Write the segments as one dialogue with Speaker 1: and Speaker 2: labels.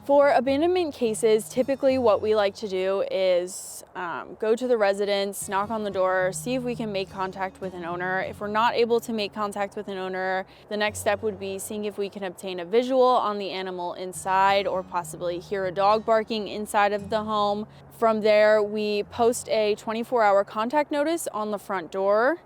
Speaker 1: For abandonment cases, typically what we like to do is go to the residence, knock on the door, see if we can make contact with an owner. If we're not able to make contact with an owner, the next step would be seeing if we can obtain a visual on the animal inside or possibly hear a dog barking inside of the home. From there, we post a 24-hour contact notice on the front door.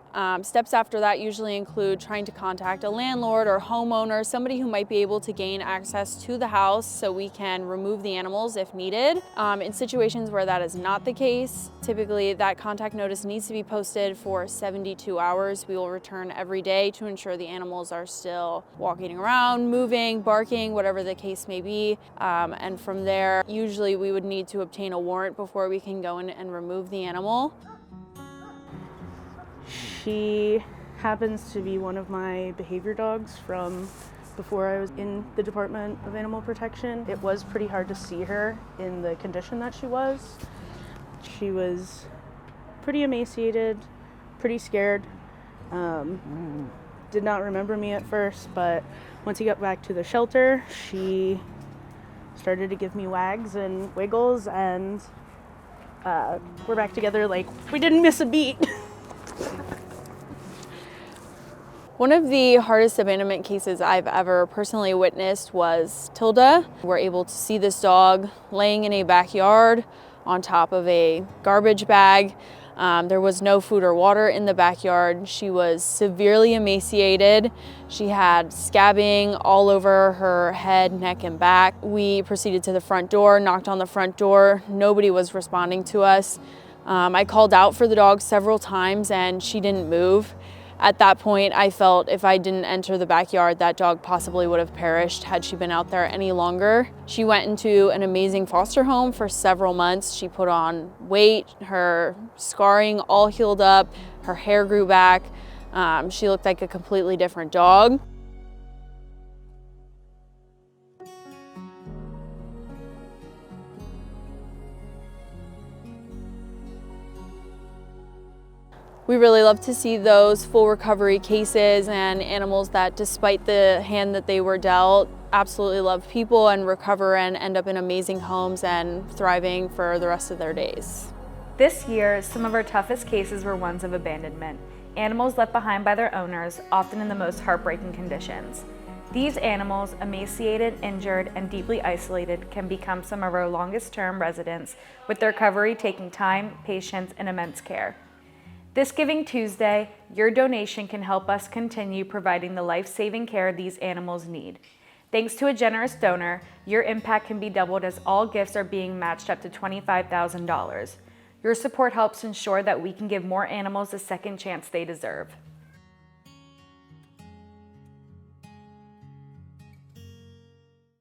Speaker 1: Steps after that usually include trying to contact a landlord or homeowner, somebody who might be able to gain access to the house so we can remove the animals if needed. In situations where that is not the case, typically that contact notice needs to be posted for 72 hours. We will return every day to ensure the animals are still walking around, moving, barking, whatever the case may be. And from there, usually we would need to obtain a warrant before we can go in and remove the animal.
Speaker 2: She happens to be one of my behavior dogs from before I was in the Department of Animal Protection. It was pretty hard to see her in the condition that she was. She was pretty emaciated, pretty scared. Did not remember me at first, but once he got back to the shelter, she started to give me wags and wiggles, and we're back together like we didn't miss a beat.
Speaker 1: One of the hardest abandonment cases I've ever personally witnessed was Tilda. We're able to see this dog laying in a backyard on top of a garbage bag. There was no food or water in the backyard. She was severely emaciated. She had scabbing all over her head, neck, and back. We proceeded to the front door, knocked on the front door. Nobody was responding to us. I called out for the dog several times and she didn't move. At that point, I felt if I didn't enter the backyard, that dog possibly would have perished had she been out there any longer. She went into an amazing foster home for several months. She put on weight, her scarring all healed up, her hair grew back. She looked like a completely different dog. We really love to see those full recovery cases and animals that, despite the hand that they were dealt, absolutely love people and recover and end up in amazing homes and thriving for the rest of their days.
Speaker 3: This year, some of our toughest cases were ones of abandonment. Animals left behind by their owners, often in the most heartbreaking conditions. These animals, emaciated, injured, and deeply isolated, can become some of our longest-term residents, with their recovery taking time, patience, and immense care. This Giving Tuesday, your donation can help us continue providing the life-saving care these animals need. Thanks to a generous donor, your impact can be doubled as all gifts are being matched up to $25,000. Your support helps ensure that we can give more animals the second chance they deserve.